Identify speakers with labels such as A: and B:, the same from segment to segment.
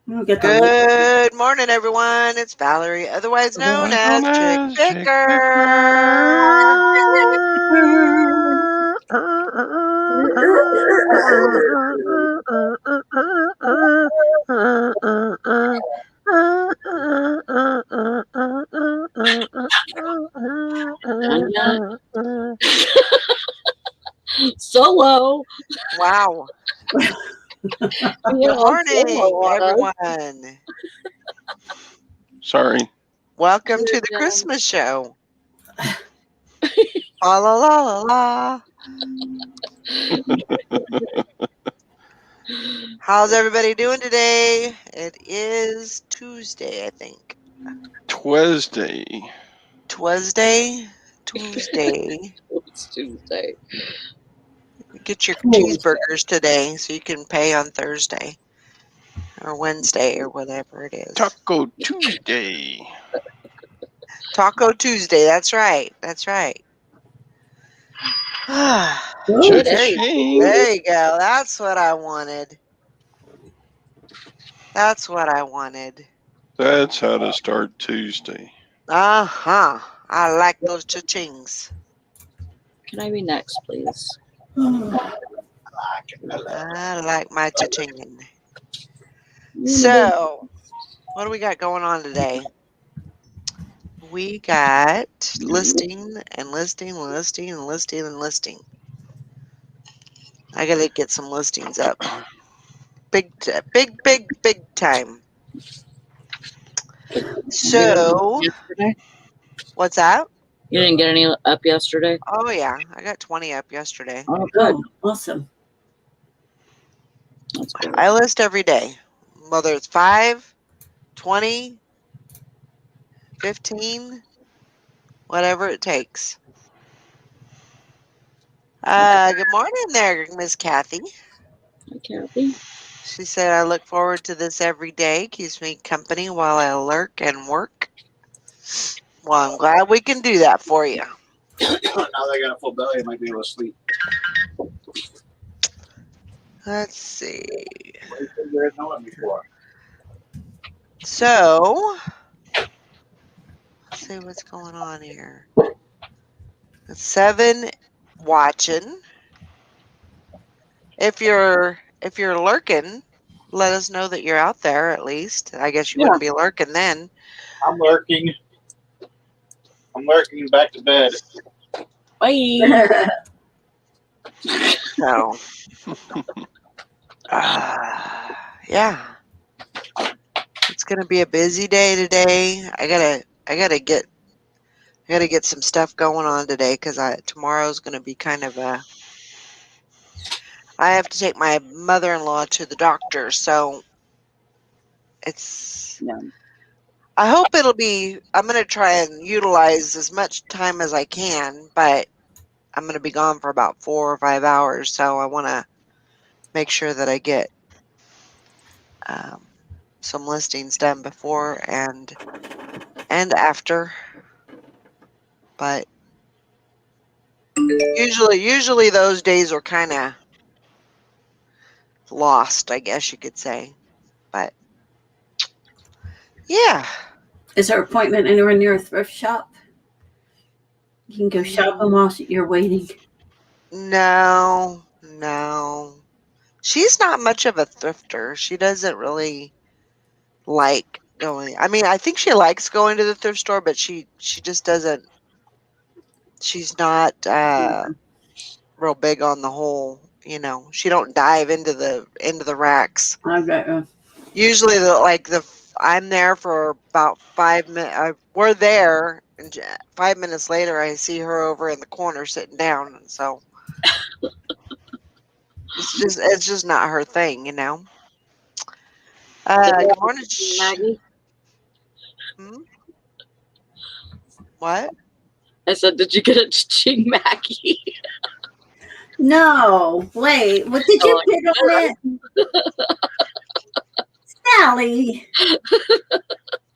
A: We'll get the link.
B: Good morning, everyone. It's Valerie, otherwise known as Chick
C: Chick
B: Picker.
D: Solo.
B: Wow. Good morning, everyone.
C: Sorry.
B: Welcome to the Christmas show. La la la la la. How's everybody doing today? It is Tuesday, I think.
C: Tuesday.
B: Tuesday?
D: It's Tuesday.
B: Get your cheeseburgers today so you can pay on Thursday or Wednesday or whatever it is.
C: Taco Tuesday.
B: Taco Tuesday. That's right. That's right.
C: Cha-ching.
B: There you go. That's what I wanted. That's what I wanted.
C: That's how to start Tuesday.
B: Uh-huh. I like those cha-chings.
D: Can I be next, please?
B: I like my cha-chinging. So, what do we got going on today? We got listing. I gotta get some listings up. Big time. So, what's that?
D: You didn't get any up yesterday?
B: Oh, yeah. I got 20 up yesterday.
D: Oh, good.
A: Oh, awesome.
D: That's cool.
B: I list every day, whether it's 5, 20, 15, whatever it takes. Good morning there, Miss Kathy.
D: Hi, Kathy.
B: She said, I look forward to this every day. Keeps me company while I lurk and work. Well, I'm glad we can do that for you.
E: Now that I got a full belly, I might be able to sleep.
B: Let's see.
E: There is no one before.
B: So, let's see what's going on here. 7 watching. If you're lurking, let us know that you're out there at least. I guess you wouldn't be lurking then.
E: I'm lurking. I'm lurking back to bed.
D: Bye.
B: So, yeah, it's gonna be a busy day today. I gotta get some stuff going on today because tomorrow's gonna be kind of a. I have to take my mother-in-law to the doctor, so it's.
D: Yeah.
B: I hope it'll be. I'm gonna try and utilize as much time as I can, but I'm gonna be gone for about 4 or 5 hours, so I want to make sure that I get some listings done before and after. But usually those days are kind of lost, I guess you could say. But yeah.
A: Is there an appointment anywhere near a thrift shop? You can go shopping while you're waiting.
B: No. She's not much of a thrifter. She doesn't really like going. I mean, I think she likes going to the thrift store, but she just doesn't. She's not real big on the whole. She don't dive into the racks.
A: Okay.
B: Usually, I'm there for about 5 minutes. We're there, and 5 minutes later, I see her over in the corner sitting down. And so it's just not her thing,
D: Good
B: morning,
D: Maggie.
B: What?
D: I said, did you get a ching Maggie?
A: No, wait. What did you put on it? Sally.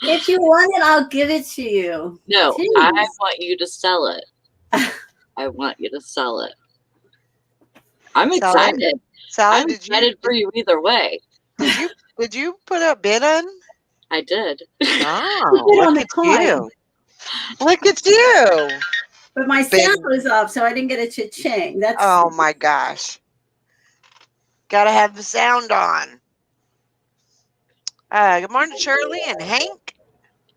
A: If you want it, I'll give it to you.
D: No,
A: Jeez.
D: I want you to sell it. I want you to sell it. I'm excited.
B: Sally,
D: I'm excited for you either way.
B: Did you put a bid on?
D: I did.
B: Oh,
A: Put on
B: look
A: the
B: at
A: coin.
B: you. Look at you.
A: But my
B: Bid.
A: sound was off, so I didn't get a cha-ching. That's
B: Oh my gosh. Gotta have the sound on. Good morning, Shirley and Hank.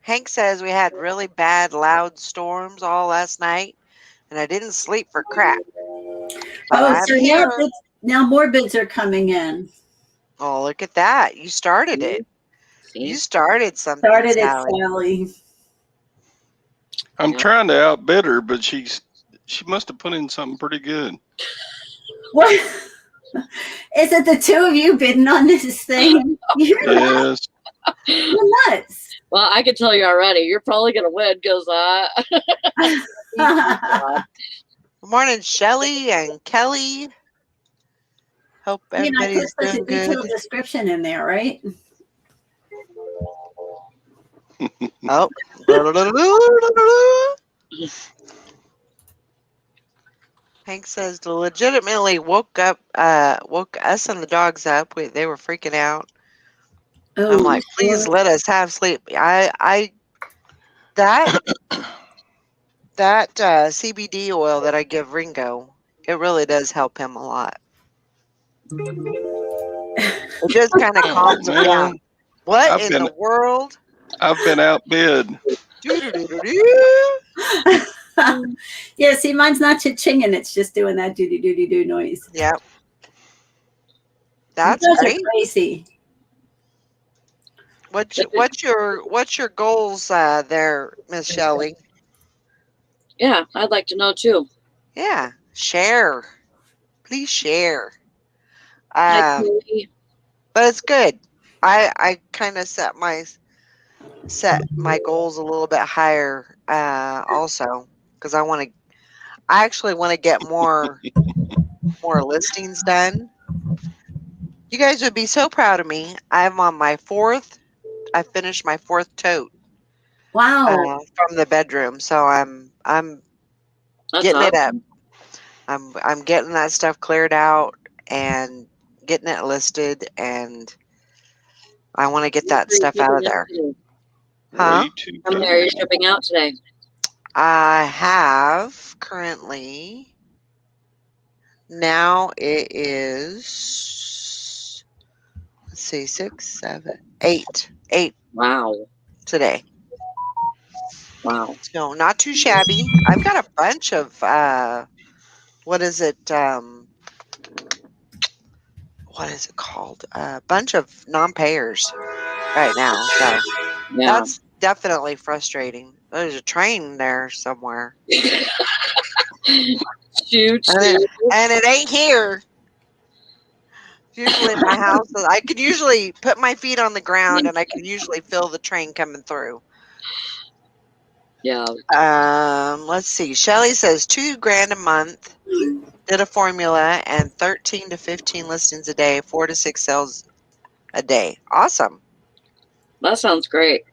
B: Hank says we had really bad, loud storms all last night, and I didn't sleep for crap. But
A: oh,
B: I'm
A: so
B: here.
A: now more bids are coming in.
B: Oh, look at that. You started it. You started something,
A: Started it,
B: Sally.
A: Sally.
C: I'm
D: Yep.
C: trying to outbid her, but she must have put in something pretty good.
A: What? Is it the two of you bidding on this thing? You're
C: Yes.
A: nuts.
D: Well, I can tell you already. You're probably going to win because
B: Good morning, Shelly and Kelly. Hope
A: I
B: everybody's
A: put such a
B: doing good.
A: detailed description in there, right?
B: Oh. Hank says legitimately woke us and the dogs up. They were freaking out.
A: Oh,
B: I'm like, please let us have sleep. That CBD oil that I give Ringo, it really does help him a lot. It just kind of calms him
C: Well,
B: down. What
C: I've
B: in
C: been-
B: the world?
C: I've been outbid.
A: yeah, see, mine's not cha-chinging. It's just doing that do noise.
B: Yep. That's
A: You guys
B: great.
A: are crazy.
B: What's your goals there, Miss Shelley?
D: yeah, I'd like to know too.
B: Yeah, share. Please share.
D: Hi, Chloe.
B: But it's good. I kind of set my goals a little bit higher also because I actually want to get more listings done. You guys would be so proud of me. I'm on my fourth. I finished my fourth tote
A: Wow.
B: from the bedroom, so I'm
D: That's
B: getting it
D: awesome.
B: up. I'm getting that stuff cleared out and getting it listed, and I want to get that stuff out of there. Huh?
C: Way too
D: How many are you
C: cool.
D: shipping out today?
B: I have currently, now it is, let's see, 6, 7, 8
D: Wow.
B: today.
D: Wow.
B: So not too shabby. I've got a bunch of what is it called? A bunch of non-payers right now. So
D: Yeah.
B: that's definitely frustrating. There's a train there somewhere.
D: Shoot.
B: And it ain't here. Usually in my house, I could usually put my feet on the ground and I can usually feel the train coming through.
D: Yeah.
B: Let's see. Shelly says $2,000 a month. Did a formula and 13 to 15 listings a day, 4 to 6 sales a day. Awesome.
D: That sounds great.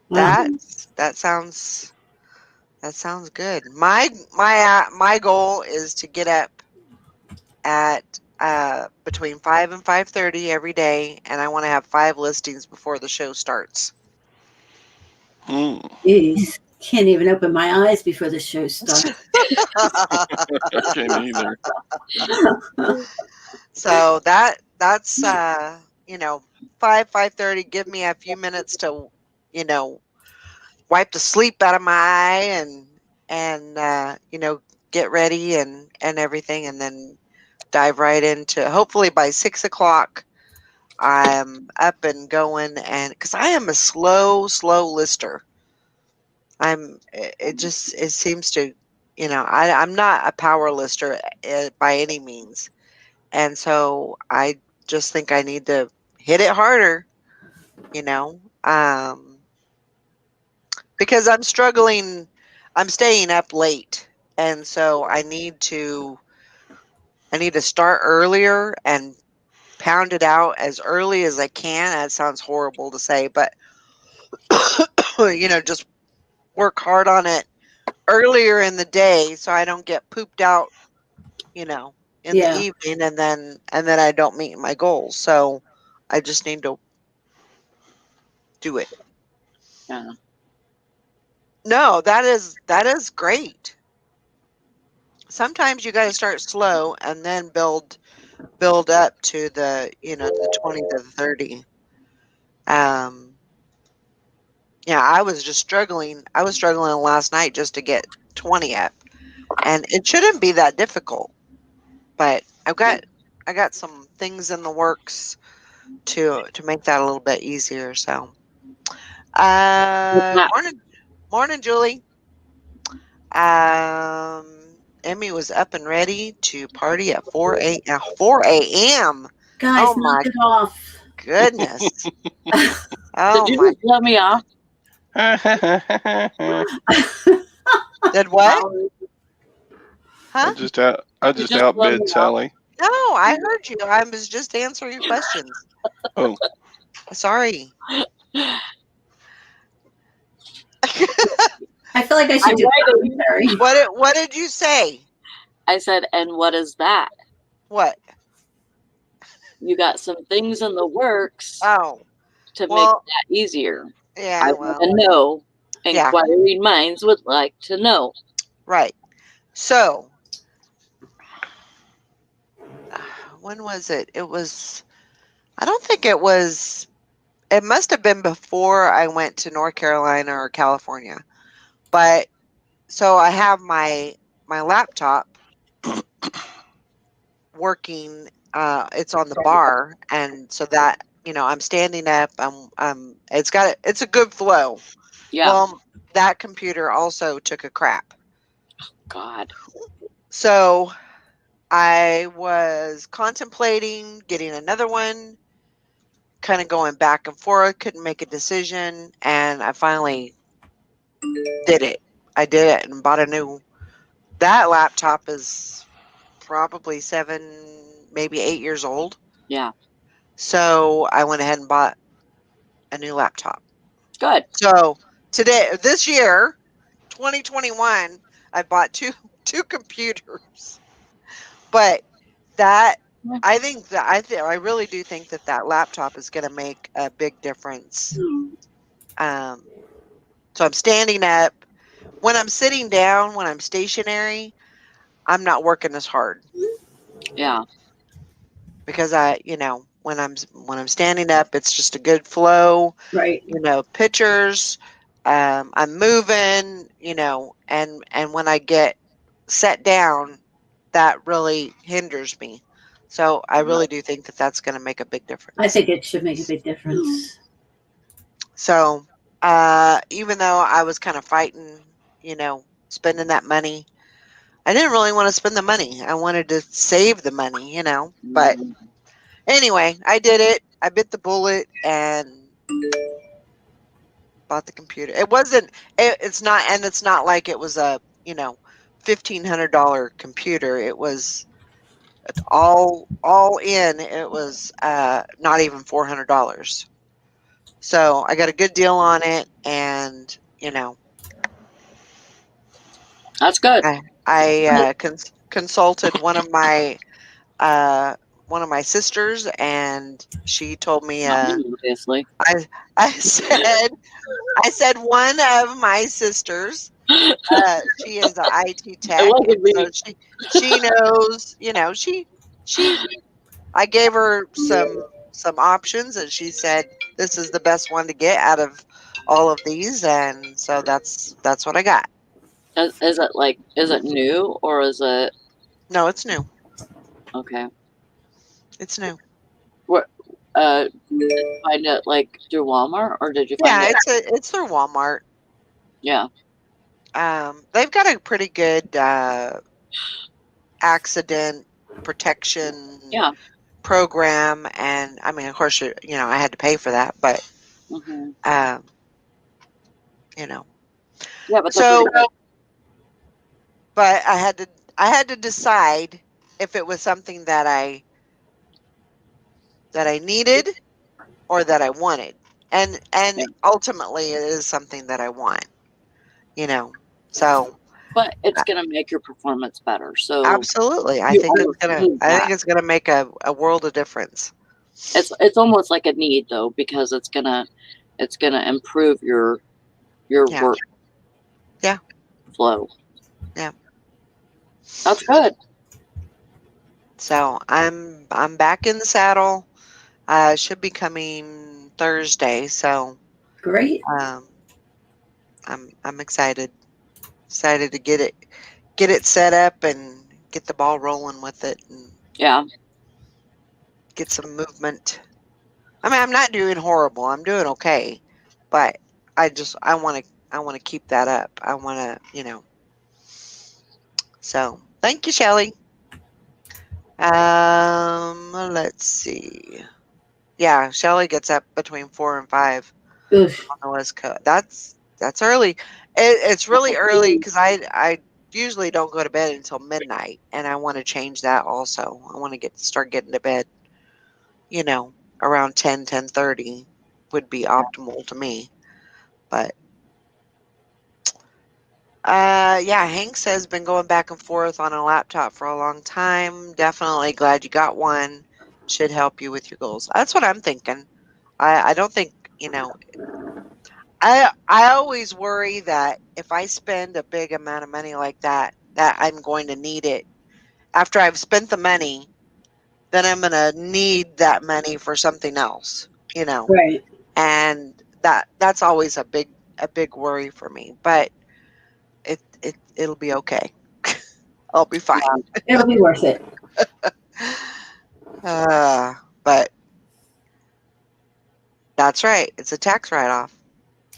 A: Wow.
B: That sounds good. My goal is to get up at between 5 and 5:30 every day, and I want to have 5 listings before the show starts.
A: Jeez. Can't even open my eyes before the show starts.
C: I can't either.
B: So that's 5:30. Give me a few minutes to wipe the sleep out of my eye and get ready and everything, and then dive right into, hopefully by 6 o'clock I'm up and going, and because I am a slow lister. It seems to, I'm not a power lister by any means. And so I just think I need to hit it harder, because I'm struggling. I'm staying up late. And so I need to start earlier and pound it out as early as I can. That sounds horrible to say, but just work hard on it earlier in the day so I don't get pooped out, in the evening and then I don't meet my goals. So I just need to do it.
D: Yeah.
B: No, that is great. Sometimes you got to start slow and then build up to the, the 20 to the 30. Yeah, I was just struggling. I was struggling last night just to get 20 up. And it shouldn't be that difficult. But I got some things in the works to make that a little bit easier. So
D: Yeah.
B: morning, Julie. Emmy was up and ready to party at 4 a.m.
A: Guys,
B: Oh my
A: knock it off.
B: goodness.
D: Did
B: Oh
D: you
B: my.
D: just let me off?
B: Did what? Huh?
C: I
D: You
C: just
D: just let me
C: outbid
D: off.
C: Sally.
B: No, I heard you. I was just answering your questions.
C: Oh,
B: Sorry.
A: I feel like I should do commentary.
B: What did you say?
D: I said, and what is that?
B: What?
D: You got some things in the works
B: Oh,
D: to make
B: well,
D: that easier.
B: yeah,
D: I
B: well,
D: want to know.
B: Yeah.
D: Inquiring minds would like to know.
B: right. So, when was it? I don't think it must have been before I went to North Carolina or California. But, so I have my laptop working, it's on the bar, and so that, I'm standing up, it's a good flow.
D: Yeah.
B: Well, that computer also took a crap.
D: God.
B: So I was contemplating getting another one, kind of going back and forth, couldn't make a decision, and I finally did it. I did it and bought a new. That laptop is probably 7, maybe 8 years old.
D: Yeah.
B: So I went ahead and bought a new laptop.
D: Good.
B: So this year, 2021, I bought two computers. But that I really do think that laptop is going to make a big difference. So I'm standing up. When I'm sitting down, when I'm stationary, I'm not working as hard
D: Yeah.
B: because when I'm standing up, it's just a good flow.
A: Right.
B: Pictures. I'm moving. And when I get set down, that really hinders me. So I really do think that that's going to make a big difference.
A: I think it should make a big difference.
B: So, even though I was kind of fighting, spending that money, I didn't really want to spend the money. I wanted to save the money, But anyway, I did it. I bit the bullet and bought the computer. It wasn't. It's not, and it's not like it was a $1,500 computer. It was all in. It was not even $400. So I got a good deal on it, and
D: That's good.
B: I consulted one of my sisters, and she told me
D: Obviously.
B: I said one of my sisters. She is an IT tech,
D: wasn't
B: and
D: me.
B: so she knows. She I gave her some options, and she said this is the best one to get out of all of these, and so that's what I got.
D: Is it new or is it
B: No, it's new.
D: okay?
B: It's new.
D: Did you find it through Walmart or did you find
B: Yeah,
D: it?
B: it's through Walmart.
D: Yeah.
B: They've got a pretty good accident protection
D: Yeah.
B: program, and I mean, of course, I had to pay for that, but
D: Mm-hmm.
B: Yeah,
D: but
B: so,
D: that's really
B: but I had to decide if it was something that I needed or that I wanted, and
D: Yeah.
B: ultimately, it is something that I want. So
D: but it's gonna make your performance better. So
B: absolutely, I
D: you
B: think it's
D: understand that.
B: gonna make a world of difference.
D: It's almost like a need though, because it's gonna improve your
B: Yeah.
D: work
B: Yeah.
D: flow.
B: Yeah.
D: That's good.
B: So I'm back in the saddle. Should be coming Thursday. So
A: Great.
B: I'm excited to get it set up and get the ball rolling with it and
D: Yeah.
B: get some movement. I mean, I'm not doing horrible. I'm doing okay, but I want to keep that up. I want to. So thank you, Shelly. Let's see. Yeah, Shelly gets up between 4 and 5
A: Oof.
B: on the West Coast. That's early. It's really early because I usually don't go to bed until midnight, and I want to change that also. I want to start getting to bed, around 10:30 would be optimal to me. But yeah, Hank says been going back and forth on a laptop for a long time. Definitely glad you got one. Should help you with your goals. That's what I'm thinking. I don't think, I always worry that if I spend a big amount of money like that I'm going to need it. After I've spent the money, then I'm going to need that money for something else,
A: Right.
B: And that's always a big worry for me, but it'll be okay. I'll be fine.
A: It'll be worth it.
B: But that's right. It's a tax write-off.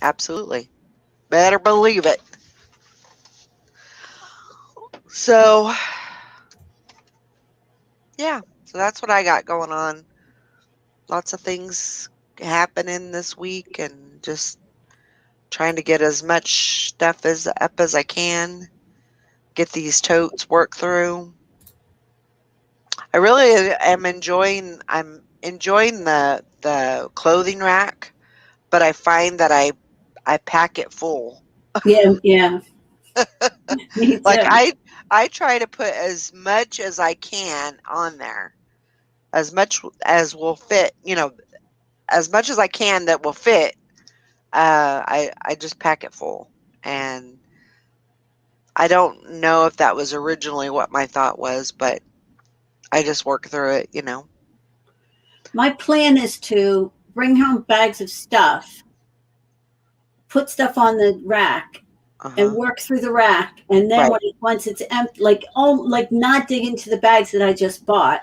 B: Absolutely. Better believe it. So, yeah. So that's what I got going on. Lots of things happening this week and just trying to get as much stuff up as I can. Get these totes worked through. I really am enjoying the clothing rack, but I find that I pack it full.
A: Yeah. Yeah. Me
B: Like
A: too.
B: I try to put as much as I can on there. As much as will fit, as much as I can that will fit. I just pack it full. And I don't know if that was originally what my thought was, but I just work through it.
A: My plan is to bring home bags of stuff, put stuff on the rack, and
B: Uh-huh.
A: work through the rack. And then
B: Right.
A: once it's empty, like not dig into the bags that I just bought,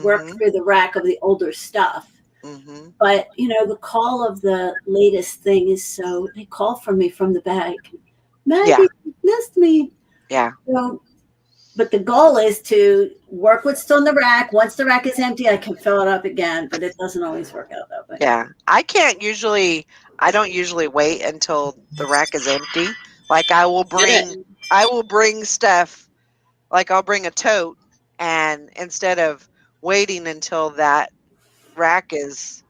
A: work
B: Mhm.
A: through the rack of the older stuff.
B: Mhm.
A: But the call of the latest thing is so they call from me from the bag. Maggie,
B: Yeah.
A: you missed me.
B: Yeah.
A: So, but the goal is to work what's still in the rack. Once the rack is empty, I can fill it up again. But it doesn't always work out that way.
B: Yeah. I don't usually wait until the rack is empty. Like
D: Get it?
B: I will bring stuff, like I'll bring a tote, and instead of waiting until that rack is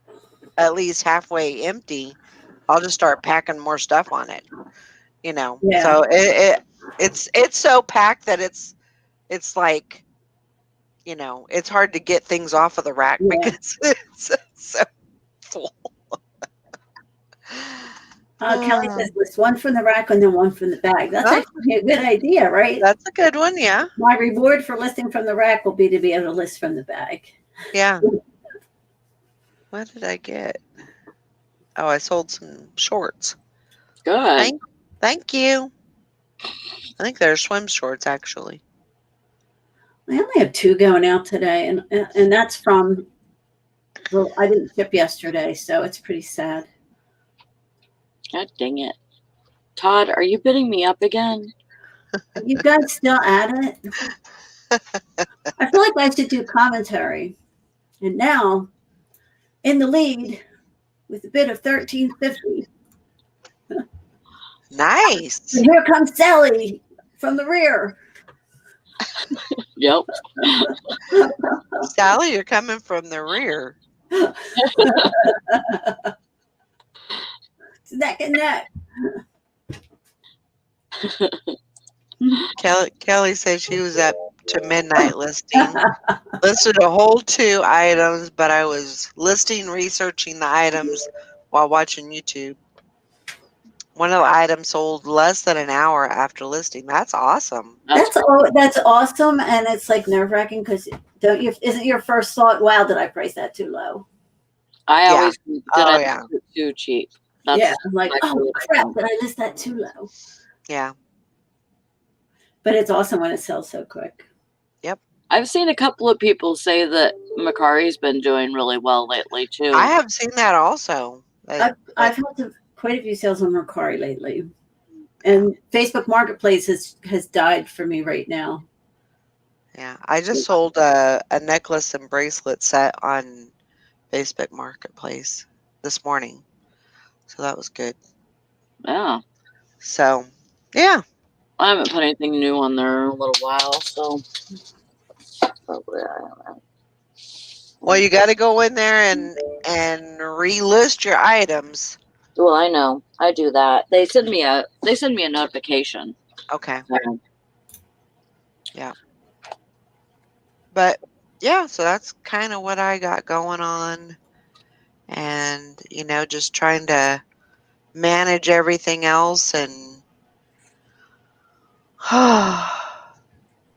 B: at least halfway empty, I'll just start packing more stuff on it.
A: Yeah.
B: So it's so packed that it's like, it's hard to get things off of the rack
A: Yeah.
B: because it's so full.
A: Kelly says list one from the rack and then one from the bag. That's
B: Huh?
A: actually a good idea, right?
B: That's a good one. Yeah.
A: My reward for listing from the rack will be to be able to list from the bag.
B: Yeah. What did I get? Oh, I sold some shorts.
D: Good.
B: Thank you. I think they're swim shorts, actually.
A: I only have 2 going out today, and that's from. Well, I didn't ship yesterday, so it's pretty sad.
D: God dang it. Todd, are you bidding me up again?
A: Are you guys still at it? I feel like I should do commentary. And now, in the lead, with a bid of $13.50.
B: Nice.
A: And here comes Sally from the rear.
D: Yep.
B: Sally, you're coming from the rear.
A: It's neck and neck.
B: Kelly said she was up to midnight listing. Listed a whole 2 items, but I was researching the items while watching YouTube. One of the items sold less than an hour after listing. That's awesome.
A: That's awesome, and it's like nerve wracking because isn't your first thought, wow, did I price that too low?
D: I
B: Yeah.
D: always did
B: Oh,
D: I
B: yeah.
D: do it too cheap.
A: Yeah, I'm like,
D: my
A: oh
D: favorite.
A: crap, did I list that too low?
B: Yeah.
A: But it's awesome when it sells so quick.
D: I've seen a couple of people say that Macari's been doing really well lately too.
B: I have seen that also.
A: I've had quite a few sales on Mercari lately, and Facebook Marketplace has died for me right now.
B: Yeah, I just sold a necklace and bracelet set on Facebook Marketplace this morning, so that was good.
D: Yeah.
B: So, yeah.
D: I haven't put anything new on there in a little while, so probably I don't know.
B: Well, you got to go in there and relist your items.
D: Well, I know. I do that. They send me a notification.
B: Okay.
D: So,
B: Yeah. But yeah, so that's kind of what I got going on, and just trying to manage everything else and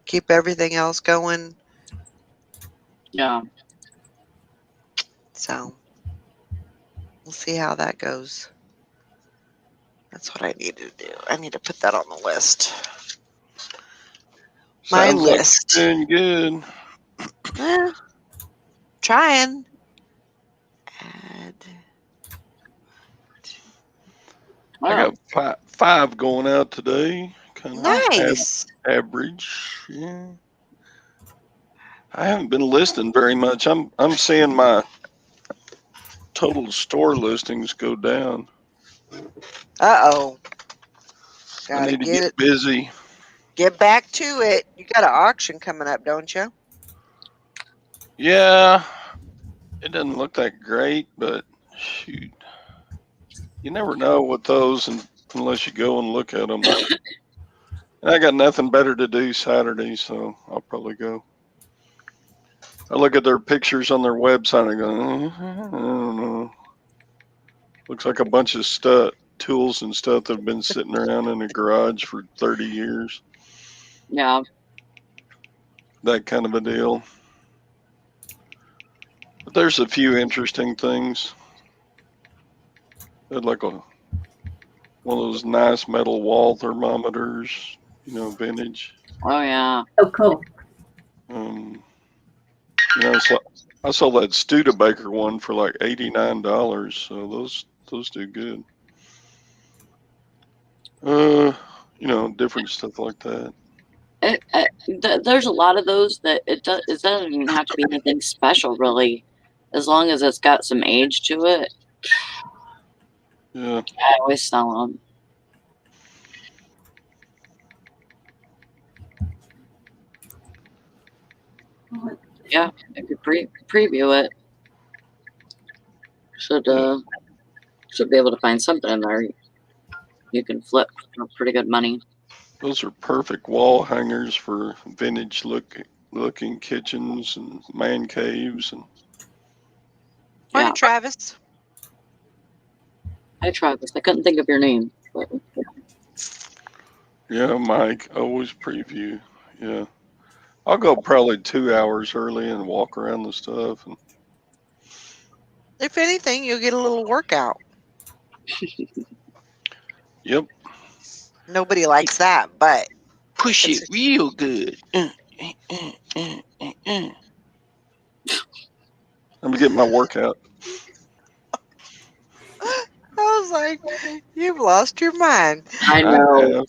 B: keep everything else going.
D: yeah.
B: So we'll see how that goes. That's what I need to do. I need to put that on the list. My
C: Sounds like
B: list.
C: you're doing good.
B: Trying. Add.
C: I got five going out today. Kind of
B: Nice.
C: average. Yeah. I haven't been listing very much. I'm seeing my total store listings go down.
B: Uh-oh.
C: I
B: Gotta
C: need to get busy.
B: Get back to it. You got an auction coming up, don't you?
C: Yeah. It doesn't look that great, but shoot. You never know with those unless you go and look at them. And I got nothing better to do Saturday, so I'll probably go. I look at their pictures on their website and I go, I don't know. Looks like a bunch of tools and stuff that have been sitting around in a garage for 30 years.
D: Yeah.
C: That kind of a deal. But there's a few interesting things. They're like one of those nice metal wall thermometers, vintage.
D: Oh yeah.
A: Oh, cool.
C: So I saw that Studebaker one for like $89, so those do good. Different stuff like that.
D: There's a lot of those that it doesn't even have to be anything special really, as long as it's got some age to it.
C: Yeah.
D: I always sell them. Yeah, if you preview it, should be able to find something in there you can flip for pretty good money.
C: Those are perfect wall hangers for vintage looking kitchens and man caves and.
B: Morning,
D: Yeah.
B: Travis.
D: Hi, Travis. I couldn't think of your name. But,
C: yeah, Mike, always preview. Yeah. I'll go probably 2 hours early and walk around the stuff. And
B: if anything, you'll get a little workout.
C: Yep.
B: Nobody likes that, but
C: push it real good. Let me get my workout.
B: I was like, you've lost your mind.
D: I know.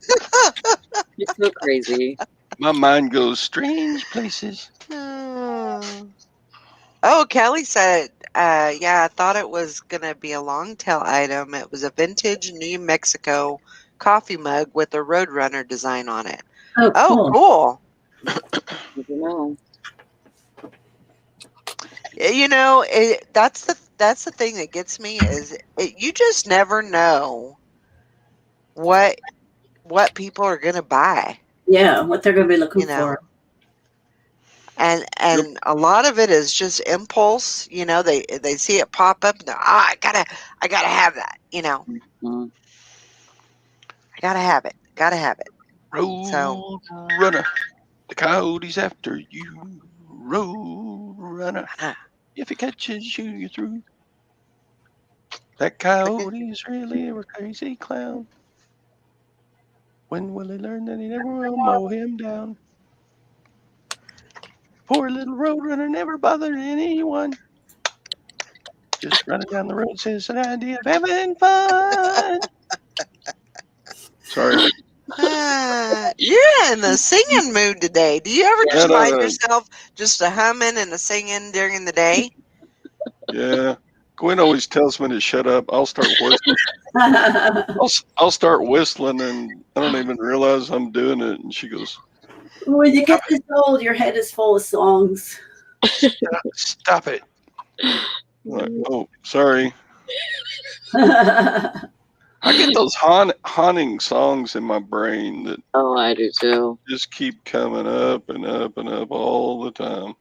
D: You're so crazy.
C: My mind goes strange places.
B: Oh, Kelly said, yeah, I thought it was going to be a long tail item. It was a vintage New Mexico coffee mug with a Roadrunner design on it.
A: Oh,
B: cool.
D: You
B: know, that's the thing that gets me is you just never know what people are going to buy.
A: Yeah, what they're going to be looking for.
B: and a lot of it is just impulse. You know, they see it pop up and they're, I gotta have that. You know,
D: Mhm.
B: I gotta have it. Gotta have it.
C: Road
B: So
C: runner, the coyote's after you. Road runner, if he catches you, you're through. That coyote's really a crazy clown. When will he learn that he never will mow him down? Poor little road runner never bothered anyone. Just running down the road says an idea of having fun. Sorry.
B: you're in the singing mood today. Do you ever just
C: Shut
B: find
C: up.
B: yourself just a humming and a singing during the day?
C: Yeah. Gwen always tells me to shut up. I'll start whistling. I'll start whistling, and I don't even realize I'm doing it. And she goes,
A: When you get this old, your head is full of songs.
C: "Stop it!" I'm like, oh, sorry. I get those haunting songs in my brain that
D: Oh, I do too.
C: just keep coming up and up and up all the time.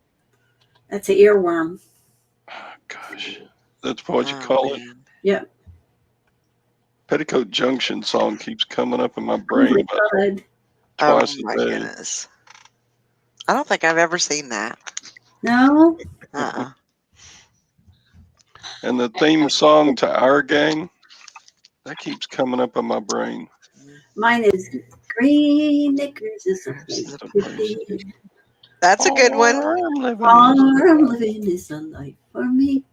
A: That's an earworm.
C: Gosh, that's what you
B: Oh,
C: call it.
B: man.
A: Yep.
C: Petticoat Junction song keeps coming up in my
A: Oh
C: brain
A: my
C: about
A: God.
C: twice
B: Oh my
C: a day.
B: goodness. I don't think I've ever seen that.
A: No?
B: Uh-uh.
C: And the theme song to Our Gang, that keeps coming up in my brain.
A: Mine is Green Acres is a
B: This
A: place
B: is a
A: to
C: place
A: be.
B: That's a good one.
C: Farm living
A: Farm living is a life for me.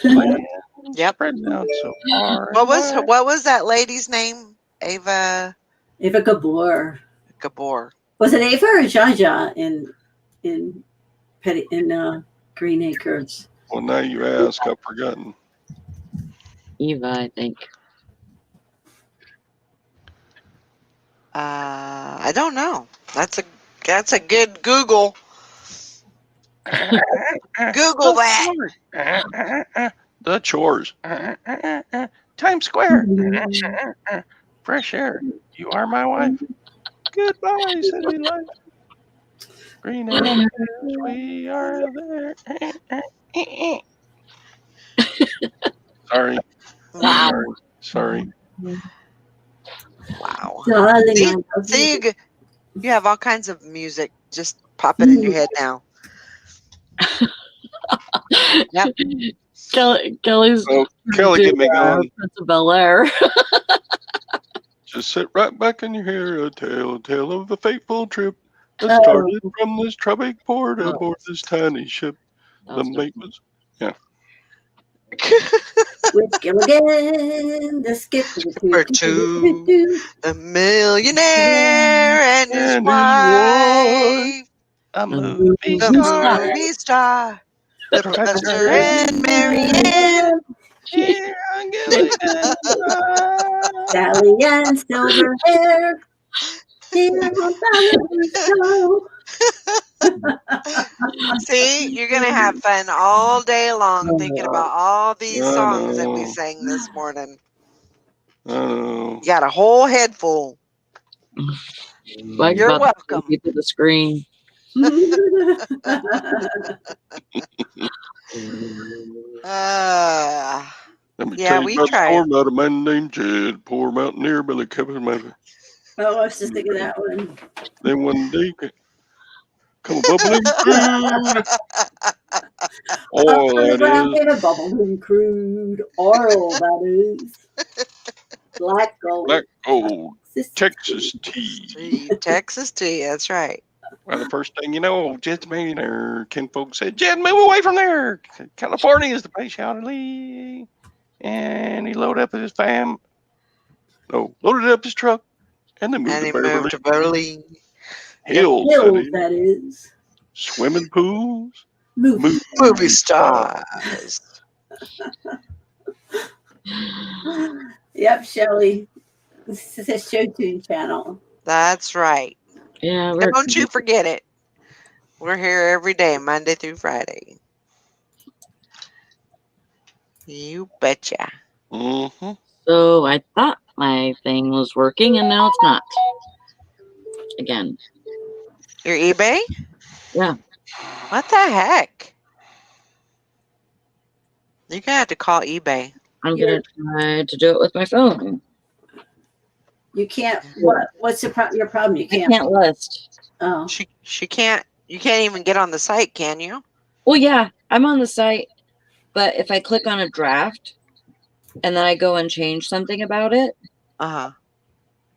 C: land
B: Yep.
C: spreading out so far.
B: What
C: and wide.
B: was that lady's name? Ava
A: Ava Gabor.
B: Gabor.
A: Was it Ava or Jaja in Green Acres?
C: Well, now you ask, I've forgotten.
D: Eva, I think.
B: I don't know. That's a good Google. Google that.
C: The chores. Times Square. Fresh air. You are my wife. Goodbye, city life. Green Acres, we are there. Sorry.
B: Wow.
C: Sorry.
B: Wow.
A: Darling,
B: See,
A: I love
B: see,
A: you.
B: you have all kinds of music just popping in your head now. Yep.
D: Kelly's
C: Oh, Kelly, get me going.
D: Prince of Bel Air.
C: Just sit right back and you hear a tale of a fateful trip that
A: Oh.
C: started from this tropic port
D: Oh.
C: aboard this tiny ship.
D: That
C: The
D: was
C: mate
D: good.
C: was, yeah.
A: With Gilligan, the skipper,
B: For two, the millionaire and his
C: And his
B: wife,
C: A
D: movie
C: movie
B: the
C: star.
B: movie star,
C: Professor
B: Professor and Marianne.
C: Here on Gilligan's Island.
A: Sally and silver hair. Here on Ballard's show.
B: See, you're gonna have fun all day long thinking about all these
C: I
B: songs that we
C: know.
B: sang this morning.
C: Oh,
B: You got a whole head full.
D: Mike's
B: You're
D: about to
B: welcome.
D: take you to the screen.
C: let me
B: Yeah,
C: tell you
B: we
C: about a
B: try.
C: story about a man named Jed, poor mountaineer, Billy Kevin's man.
A: Oh, I was just thinking that one.
C: Then one day, come a bubbling crude oil, that is.
A: In a bubbling crude oil, that is. Black gold.
C: Black gold,
A: Texas
C: Texas tea.
B: Texas tea, that's right.
C: Well, the first thing you know, Jed's millionaire. Kinfolk said, Jed, move away from there. California is the place you ought to leave. And he loaded up his loaded up his truck, and they moved
B: And
C: to
B: he
C: Beverly
B: moved to Beverly.
C: Hills.
A: Hills, that is.
C: Swimming pools,
B: Movie stars.
A: Yep, Shelley. This is a show tune channel.
B: That's right.
D: Yeah,
B: Don't you forget it. We're here every day, Monday through Friday. You betcha.
C: Mm-hmm.
D: So I thought my thing was working, and now it's not. Again.
B: Your eBay?
D: Yeah.
B: What the heck? You're gonna have to call eBay.
D: I'm gonna try to do it with my phone.
A: You can't. What's your problem? You
D: I
A: can't.
D: can't list.
A: Oh,
B: She can't. You can't even get on the site, can you?
D: Well, yeah, I'm on the site, but if I click on a draft and then I go and change something about it,
B: Uh-huh.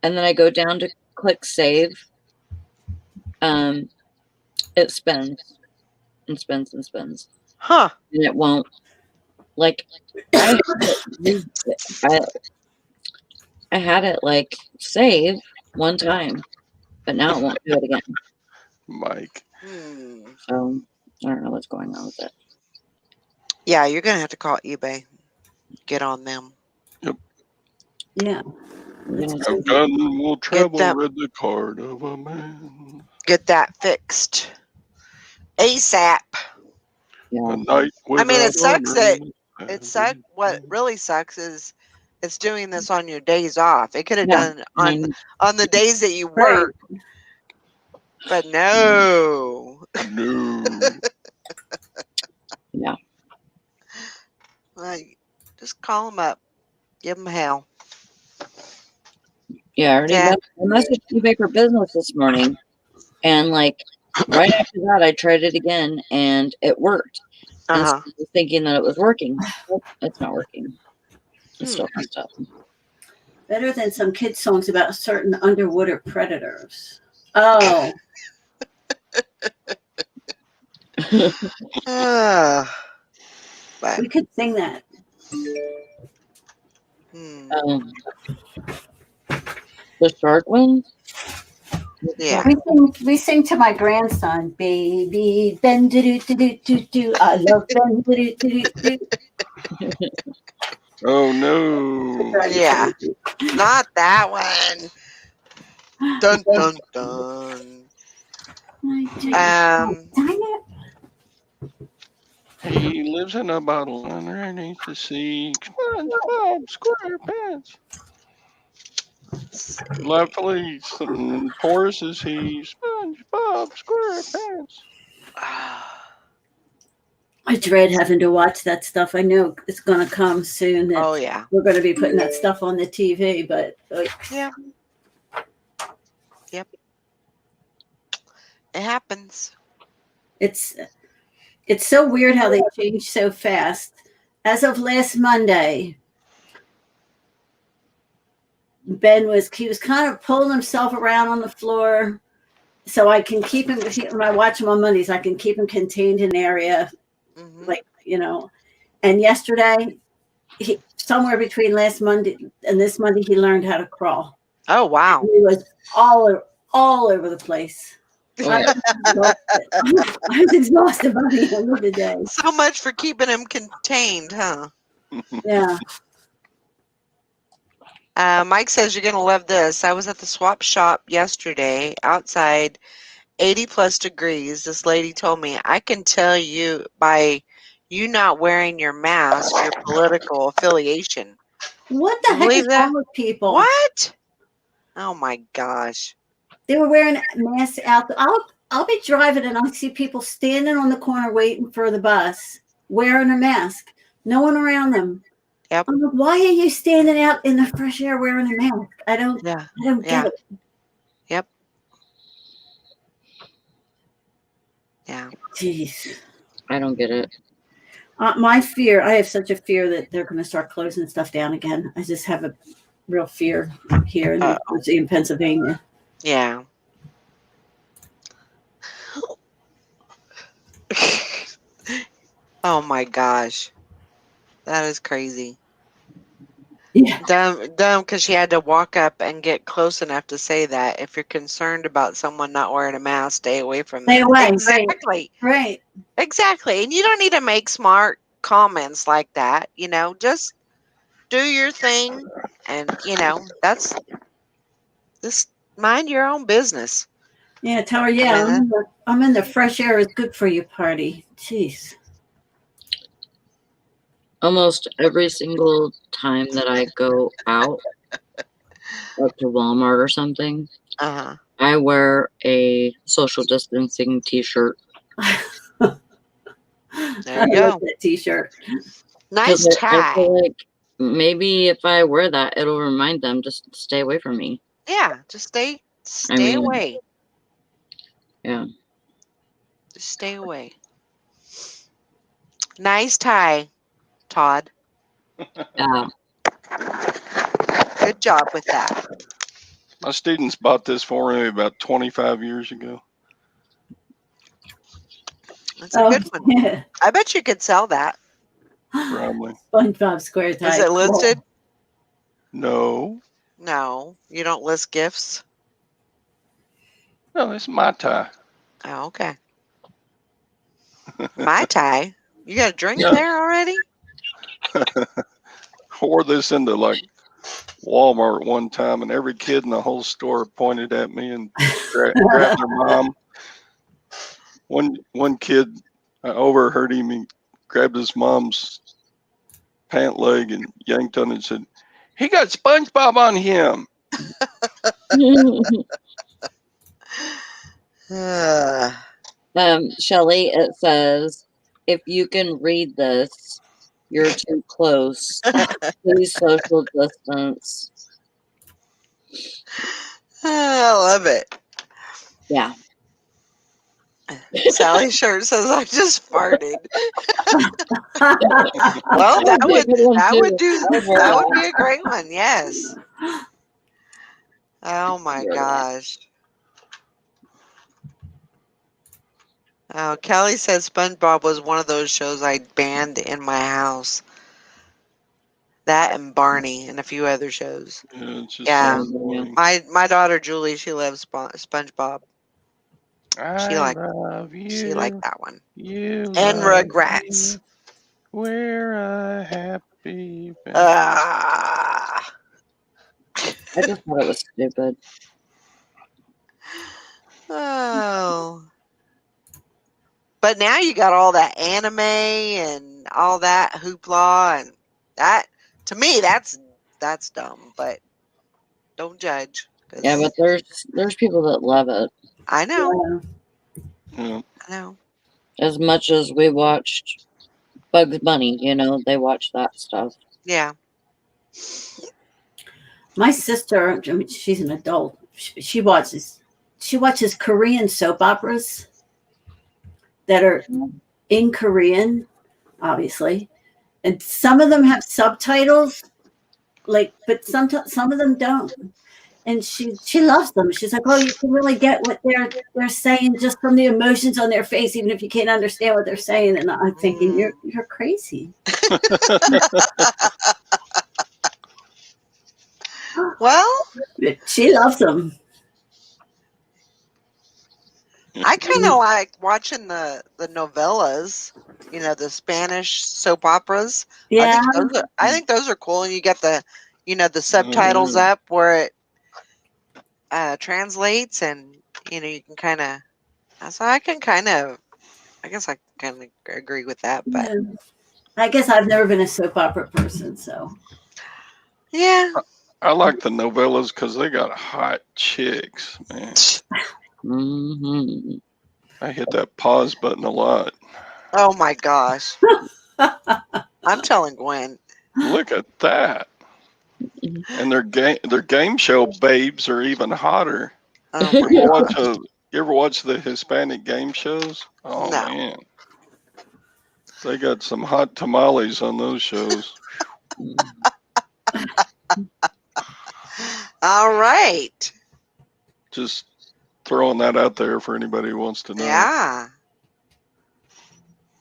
D: and then I go down to click save, it spins and spins and spins,
B: Huh.
D: and it won't. Like I had it like save one time, but now it won't do it again.
C: Mike.
D: So I don't know what's going on with it.
B: Yeah, you're gonna have to call eBay. Get on them.
A: yeah.
C: A gun will travel
B: that-
C: with the card of a man.
B: Get that fixed ASAP.
D: Yeah.
C: A night
B: I mean, it
C: without
B: sucks that
C: honor.
B: it sucks. What really sucks is it's doing this on your days off. It could have
D: Yeah,
B: done on the days that you
A: Right.
B: work, but no.
C: No.
D: Yeah.
B: Like, just call them up, give them hell.
D: Yeah, I already
B: Yeah.
D: messaged eBay for Business this morning, and like right after that, I tried it again, and it worked. And so I was thinking that it was working. Nope, it's not working. It's still messed up.
A: Better than some kid songs about certain underwater predators. Oh,
B: But,
A: we could sing that.
D: The shark one?
B: Yeah.
A: We sing to my grandson, baby Ben do do do do do. I love Ben do do do do.
C: Oh no.
B: Yeah. Not that one. Dun dun dun.
C: He lives in a bottle underneath the sea. SpongeBob SquarePants. Lovely and porous as he. SpongeBob SquarePants.
A: I dread having to watch that stuff. I know it's going to come soon.
B: Oh yeah.
A: We're going to be putting that stuff on the TV, but
B: yeah. Yep. It happens.
A: It's so weird how they change so fast. As of last Monday, Ben was kind of pulling himself around on the floor, so I can keep him. When I watch him on Mondays, I can keep him contained in an area, like And yesterday, somewhere between last Monday and this Monday, he learned how to crawl.
B: Oh wow!
A: And he was all over the place. I was exhausted by the end of the day.
B: So much for keeping him contained, huh?
A: Yeah.
B: Mike says you're gonna love this. I was at the swap shop yesterday outside, 80+ degrees. This lady told me, I can tell you by you not wearing your mask, your political affiliation.
A: What the heck is wrong with people?
B: What? Oh my gosh.
A: They were wearing masks out. I'll be driving and I see people standing on the corner waiting for the bus, wearing a mask. No one around them.
B: Yep.
A: I'm like, why are you standing out in the fresh air wearing a mask? I don't get it.
B: Yep. Yeah.
A: Jeez.
D: I don't get it.
A: My fear, I have such a fear that they're going to start closing stuff down again. I just have a real fear here in Pennsylvania.
B: Yeah. Oh my gosh. That is crazy.
A: Yeah.
B: Dumb because she had to walk up and get close enough to say that. If you're concerned about someone not wearing a mask, stay away from them.
A: Stay away.
B: Exactly.
A: Right.
B: Exactly. And you don't need to make smart comments like that. Just do your thing. And, just mind your own business.
A: Yeah, tell her, I'm in the fresh air is good for you party. Jeez.
D: Almost every single time that I go out, up to Walmart or something, I wear a social distancing t-shirt
B: There
A: I
B: you
A: love
B: go.
A: that T-shirt.
B: Nice
D: 'Cause I
B: tie.
D: feel like maybe if I wear that, it'll remind them to stay away from me.
B: Yeah, just
D: I
B: stay
D: mean,
B: away.
D: yeah.
B: Just stay away. Nice tie, Todd.
D: Yeah.
B: Good job with that.
C: My students bought this for me about 25 years ago.
B: That's a good one.
A: Yeah.
B: I bet you could sell that.
C: Probably.
A: SpongeBob Square tie.
B: Is it listed?
C: No.
B: No, you don't list gifts.
C: No, it's my tie.
B: Oh, okay. My tie. You got a drink
C: Yeah.
B: there already?
C: Wore this into like Walmart one time, and every kid in the whole store pointed at me and grabbed their mom. One kid, I overheard him. He grabbed his mom's pant leg and yanked on it and said, "He got SpongeBob on him."
D: Shelly, it says, if you can read this, you're too close. Please social distance.
B: I love it.
D: Yeah.
B: Sally's shirt says I just farted. Well,
D: That would be a good one,
B: that
D: too.
B: would be a great one. Yes. Oh my
D: Yeah.
B: gosh. Oh, Kelly says SpongeBob was one of those shows I banned in my house. That and Barney and a few other shows.
C: Yeah, it's just
B: Yeah.
C: so annoying.
B: My daughter Julie, she loves SpongeBob.
C: I love you.
B: She liked that one.
C: You
B: And
C: love
B: Rugrats.
C: me. We're a happy family.
B: Ah.
D: I just thought it was stupid.
B: Oh. But now you got all that anime and all that hoopla, and that, to me, that's dumb. But don't judge. 'Cause
D: Yeah, but there's people that love it
B: I know.
C: Yeah.
B: I know.
D: as much as we watched Bugs Bunny. They watch that stuff.
B: Yeah.
A: My sister, I mean, she's an adult. She watches Korean soap operas that are in Korean, obviously, and some of them have subtitles, but some of them don't. And she loves them. She's like, oh, you can really get what they're saying just from the emotions on their face, even if you can't understand what they're saying. And I'm thinking, you're crazy.
B: Well,
A: But she loves them.
B: I kind of like watching the novellas, the Spanish soap operas.
A: Yeah.
B: I think those are cool, and you get the subtitles up where it translates, and you can kind of. So I guess I kind of agree with that, but
A: Yeah. I guess I've never been a soap opera person, so.
B: yeah.
C: I like the novellas because they got hot chicks, man.
D: Mm-hmm.
C: I hit that pause button a lot.
B: Oh my gosh. I'm telling Gwen.
C: Look at that. And their game show babes are even hotter.
B: Oh my
C: You
B: gosh.
C: ever watch the Hispanic game shows? Oh
B: No.
C: man. They got some hot tamales on those shows.
B: All right.
C: Just throwing that out there for anybody who wants to know.
B: Yeah.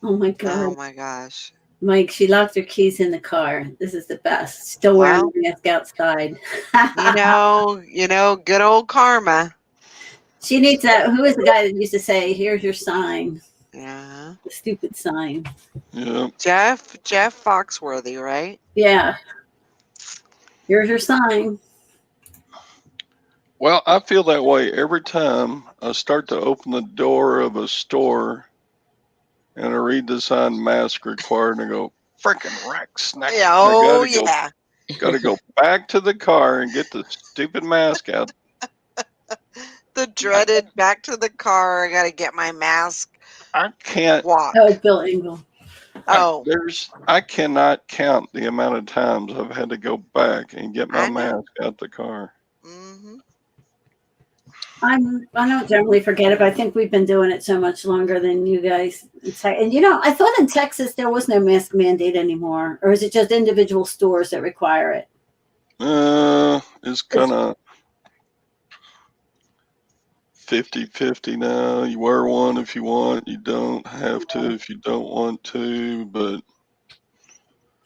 A: Oh my God.
B: Oh my gosh.
A: Mike, she locked her keys in the car. This is the best. Still wearing the mask outside.
B: Good old karma.
A: She needs that. Who is the guy that used to say, here's your sign?
B: Yeah.
A: The stupid sign.
C: Yeah.
B: Jeff Foxworthy, right?
A: Yeah. Here's your sign.
C: Well, I feel that way every time I start to open the door of a store and I read the sign mask required and I go, freaking rack snack.
B: Yeah, oh yeah.
C: Gotta go back to the car and get the stupid mask out.
B: The dreaded back to the car. I gotta get my mask
C: I can't.
B: walk.
A: Oh, Bill Engel.
B: Oh,
C: I cannot count the amount of times I've had to go back and get my
B: I know.
C: mask out the car.
B: Hmm.
A: I don't generally forget it, but I think we've been doing it so much longer than you guys. And I thought in Texas there was no mask mandate anymore, or is it just individual stores that require it?
C: It's kind of 50-50 now. You wear one if you want. You don't have to if you don't want to. But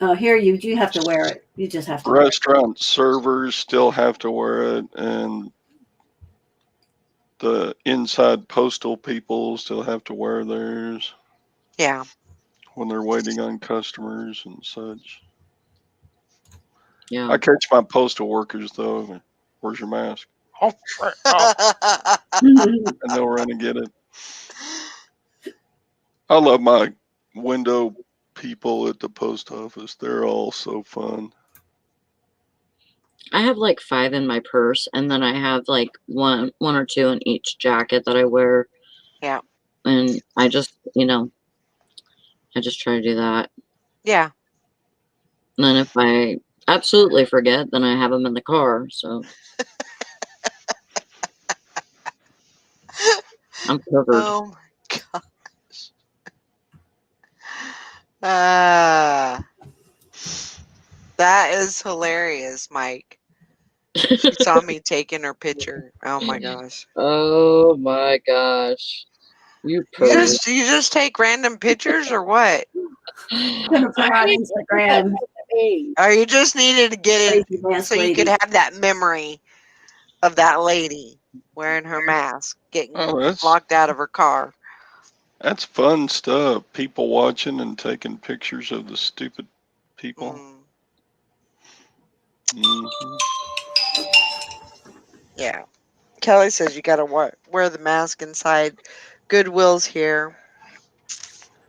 A: Oh, here you have to wear it. You just have to wear it.
C: restaurant servers still have to wear it, and the inside postal people still have to wear theirs
B: Yeah.
C: when they're waiting on customers and such.
D: Yeah.
C: I catch my postal workers though. Where's your mask? Oh, and they'll run and get it. I love my window people at the post office. They're all so fun.
D: I have like 5 in my purse, and then I have like one or two in each jacket that I wear.
B: Yeah.
D: And I just try to do that.
B: Yeah.
D: And then if I absolutely forget, then I have them in the car. So I'm covered.
B: Oh my gosh. That is hilarious, Mike. She saw me taking her picture. Oh my gosh.
D: Oh my gosh. You
B: You
D: pervert.
B: just take random pictures or what?
A: I'm gonna put on Instagram.
B: Or you just needed to get it
A: Crazy mask
B: so you
A: lady.
B: could have that memory of that lady wearing her mask, getting locked out of her car.
C: That's fun stuff. People watching and taking pictures of the stupid people. Mm-hmm.
B: Yeah. Kelly says you got to wear the mask inside Goodwill's here,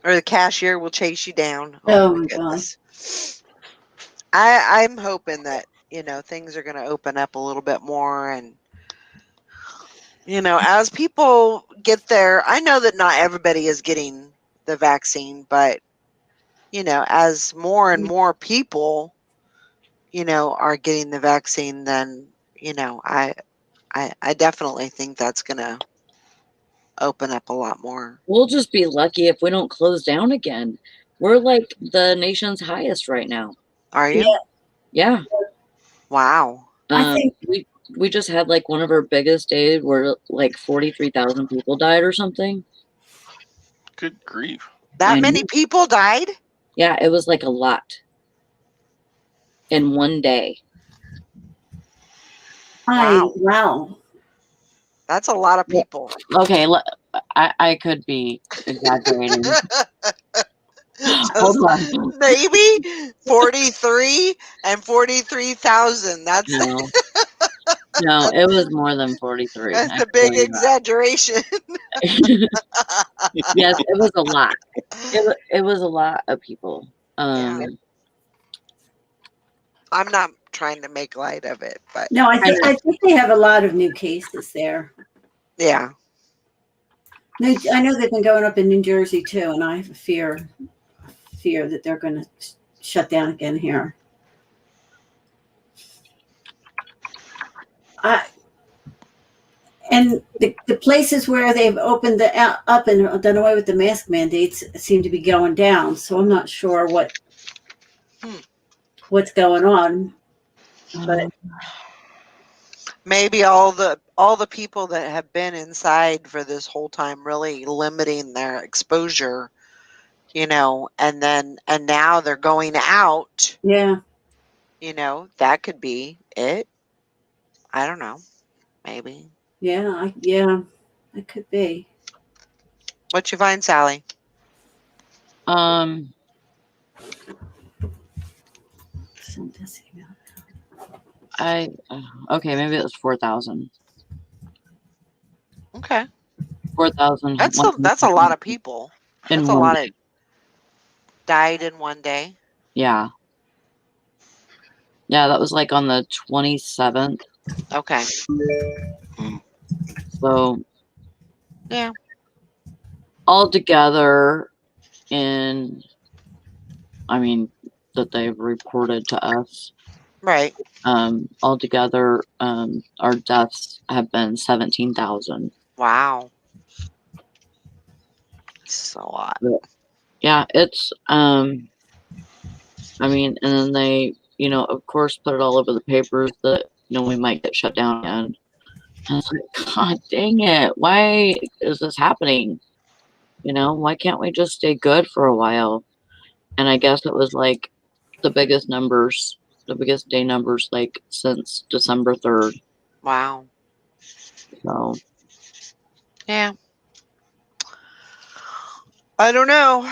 B: or the cashier will chase you down.
A: Oh my goodness.
B: I'm hoping that things are going to open up a little bit more, and as people get there. I know that not everybody is getting the vaccine, but as more and more people are getting the vaccine, then I definitely think that's going to open up a lot more.
D: We'll just be lucky if we don't close down again. We're like the nation's highest right now.
B: Are you?
D: Yeah.
B: Wow.
A: I think
D: we just had like one of our biggest days where like 43,000 people died or something.
C: Good grief.
B: That many people died?
D: Yeah, it was like a lot in one day.
B: Wow. That's a lot of people.
D: Okay, I could be exaggerating. Hold on.
B: Maybe 43 and 43,000. That's
D: No, it was more than 43.
B: That's a big exaggeration.
D: Yes, it was a lot. It was a lot of people.
B: Yeah. I'm not trying to make light of it, but
A: no, I think they have a lot of new cases there.
B: Yeah.
A: I know they've been going up in New Jersey too, and I have a fear that they're going to shut down again here. And the places where they've opened up and done away with the mask mandates seem to be going down. So I'm not sure what's going on, but
B: maybe all the people that have been inside for this whole time really limiting their exposure, and now they're going out.
A: Yeah.
B: That could be it. I don't know. Maybe.
A: Yeah, it could be.
B: What you find, Sally?
D: Okay, maybe it was 4,000.
B: Okay.
D: 4,000.
B: That's a lot of people. That's a lot of died in one day.
D: Yeah. Yeah, that was like on the 27th.
B: Okay.
D: So
B: yeah.
D: altogether, that they've reported to us,
B: Right.
D: altogether, our deaths have been 17,000.
B: Wow. It's a lot.
D: Yeah, it's, and then they, of course, put it all over the papers that, we might get shut down again. I was like, God dang it. Why is this happening? Why can't we just stay good for a while? And I guess it was like the biggest day numbers, like since December 3rd.
B: Wow.
D: So,
B: yeah. I don't know.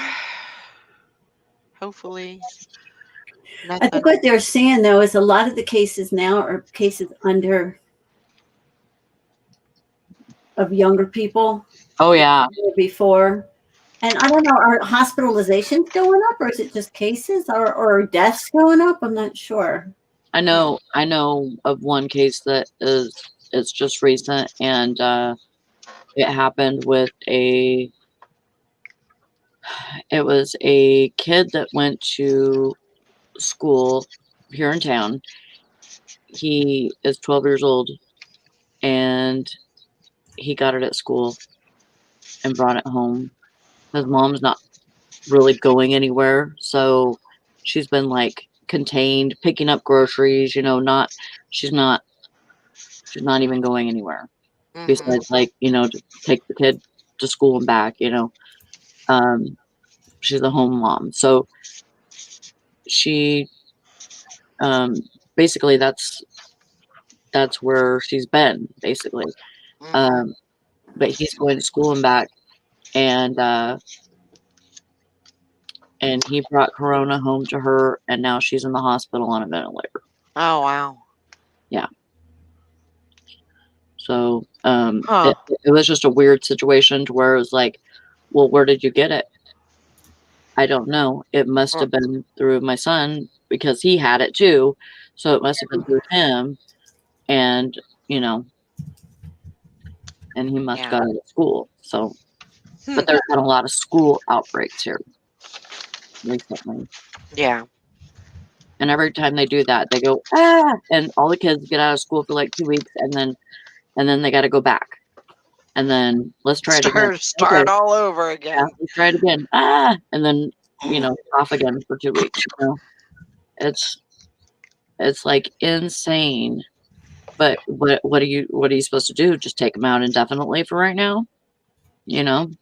B: Hopefully.
A: I think what they're saying, though, is a lot of the cases now are cases of younger people.
D: Oh, yeah.
A: Before. And I don't know, are hospitalizations going up, or is it just cases, or deaths going up? I'm not sure.
D: I know of one case that it's just recent, and it happened with it was a kid that went to school here in town. He is 12 years old, and he got it at school and brought it home. His mom's not really going anywhere, so she's been like contained, picking up groceries, she's not even going anywhere besides like, to take the kid to school and back, she's a home mom. So she basically that's where she's been, basically. But he's going to school and back, and he brought corona home to her, and now she's in the hospital on a ventilator.
B: Oh, wow.
D: Yeah. So it was just a weird situation to where it was like, well, where did you get it? I don't know. It must have been through my son, because he had it too. So it must have been through him, and and he must have got it at school. So, but there's been a lot of school outbreaks here recently.
B: Yeah.
D: And every time they do that, they go, and all the kids get out of school for like 2 weeks, and then they got to go back. And then let's try it again.
B: Start all over again.
D: Yeah, let's try it again. And then, off again for 2 weeks. It's like insane. But what are you supposed to do? Just take them out indefinitely for right now? Then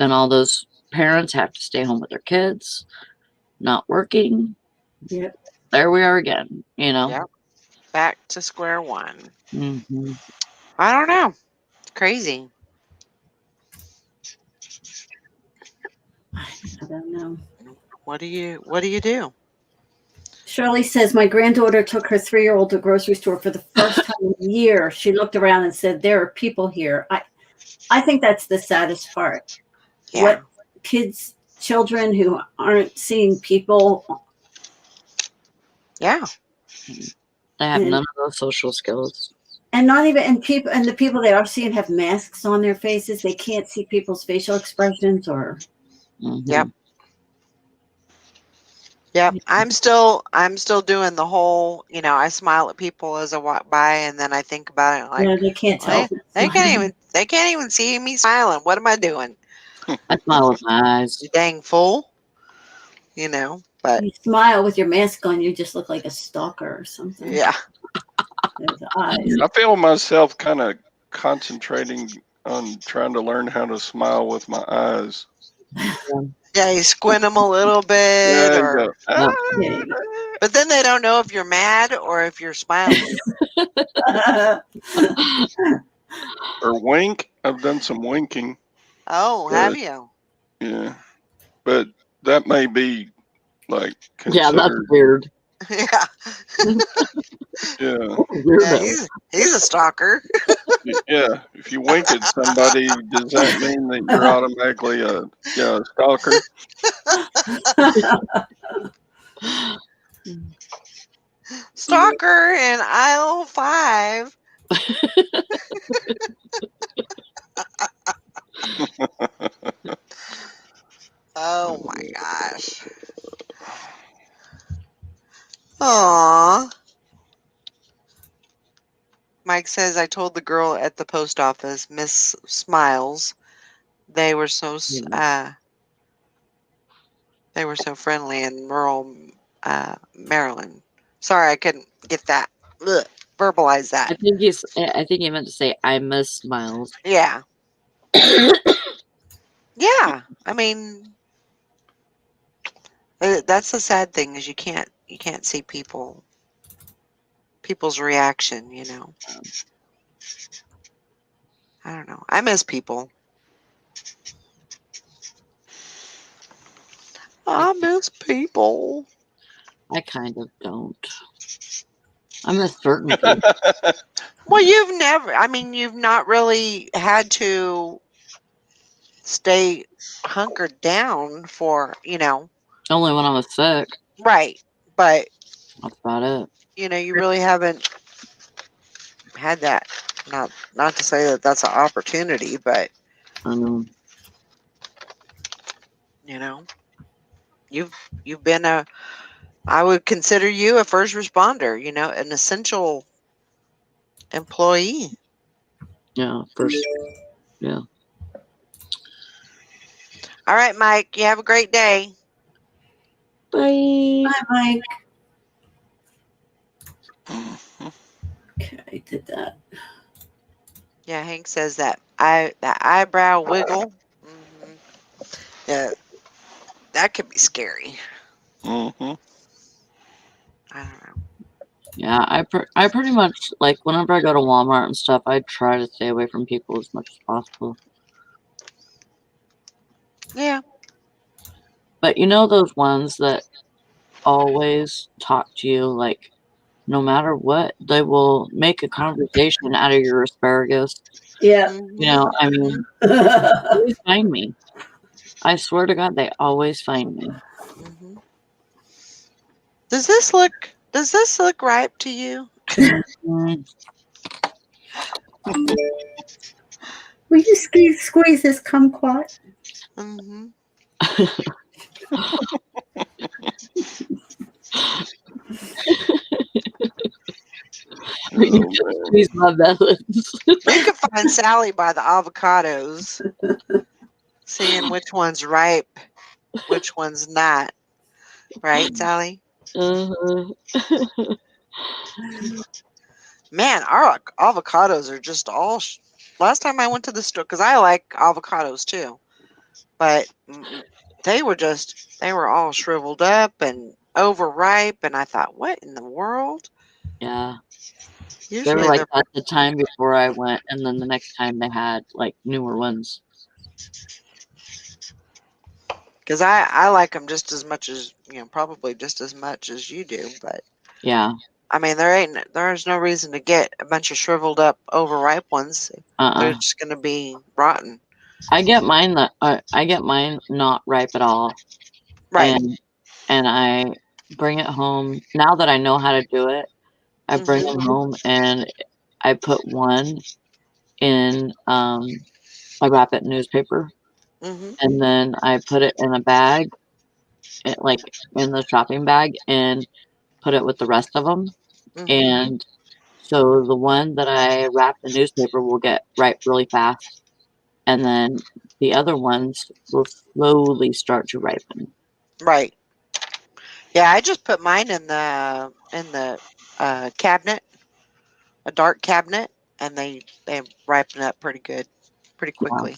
D: all those parents have to stay home with their kids, not working.
A: Yep.
D: There we are again,
B: Yep. Back to square one.
D: Mm-hmm.
B: I don't know. It's crazy.
A: I don't know.
B: What do you do?
A: Shirley says, my granddaughter took her 3-year-old to a grocery store for the first time in a year. She looked around and said, there are people here. I think that's the saddest part.
B: Yeah.
A: What children who aren't seeing people.
B: Yeah.
D: They have none of those social skills.
A: And not even, and the people they are seeing have masks on their faces. They can't see people's facial expressions or.
D: Mm-hmm.
B: Yep. Yep. I'm still doing the whole, I smile at people as I walk by, and then I think about it like,
A: yeah, they can't tell.
B: They can't even see me smiling. What am I doing?
D: I smile with my eyes.
B: You dang fool. But
A: you smile with your mask on, you just look like a stalker or something.
B: Yeah.
A: Those eyes.
C: I feel myself kind of concentrating on trying to learn how to smile with my eyes.
B: Yeah, you squint them a little bit, but then they don't know if you're mad or if you're smiling.
C: Or wink. I've done some winking.
B: Oh, have you?
C: Yeah, but that may be like considered.
D: Yeah, that's weird.
B: Yeah.
C: Yeah.
B: He's a stalker.
C: Yeah, if you wink at somebody, does that mean that you're automatically a stalker?
B: Stalker in aisle 5. gosh. Aww. Mike says, I told the girl at the post office, Miss Smiles, they were so friendly in rural Maryland. Sorry, I couldn't get that. Verbalize that.
D: I think he meant to say I miss Smiles.
B: Yeah. Yeah. I mean, that's the sad thing is you can't see people's reaction, you know. I don't know. I miss people. I miss people.
D: I kind of don't. I miss certain people.
B: Well, you've not really had to stay hunkered down for,
D: Only when I was sick.
B: right. But,
D: That's about it.
B: you really haven't had that. Not to say that that's an opportunity, but,
D: I know.
B: you've been I would consider you a first responder, an essential employee.
D: Yeah, first. Yeah.
B: All right, Mike, you have a great day.
D: Bye.
A: Bye, Mike.
C: Mhm.
A: Okay, I did that.
B: Yeah, Hank says that eyebrow wiggle. Hmm. Yeah, that could be scary.
C: Mhm.
B: I don't know.
D: Yeah, I pretty much like whenever I go to Walmart and stuff, I try to stay away from people as much as possible.
B: Yeah.
D: But you know those ones that always talk to you like no matter what, they will make a conversation out of your asparagus.
A: Yeah.
D: You know, I
B: Mhm.
D: mean, always find me. I swear to God, they always find me.
B: Mhm. Does this look ripe to you?
D: Mm,
A: Will you squeeze this kumquat?
B: Mhm.
D: you
C: Oh,
D: just
C: man.
D: squeeze my melons.
B: You can find Sally by the avocados, seeing which one's ripe, which one's not. Right, Sally?
D: Uh-huh.
B: Man, our avocados are just all. Last time I went to the store, because I like avocados too, but they were all shriveled up and overripe, and I thought, what in the world?
D: Yeah, they were
B: Usually
D: like
B: they're
D: that the time before I went, and then the next time they had like newer ones.
B: because I like them just as much as probably just as much as you do, but
D: Yeah.
B: I mean there's no reason to get a bunch of shriveled up overripe ones. They're
D: Uh-uh.
B: just gonna be rotten.
D: I get mine not ripe at all,
B: Right.
D: and I bring it home. Now that I know how to do it, I bring
B: Mhm.
D: it home and I put one in. I wrap it in newspaper,
B: Mhm.
D: and then I put it in a bag, like in the shopping bag, and put it with the rest of them.
B: Mhm.
D: And so the one that I wrap the newspaper will get ripe really fast, and then the other ones will slowly start to ripen.
B: Right. Yeah, I just put mine in the cabinet, a dark cabinet, and they ripen up pretty good, pretty
D: Yeah.
B: quickly.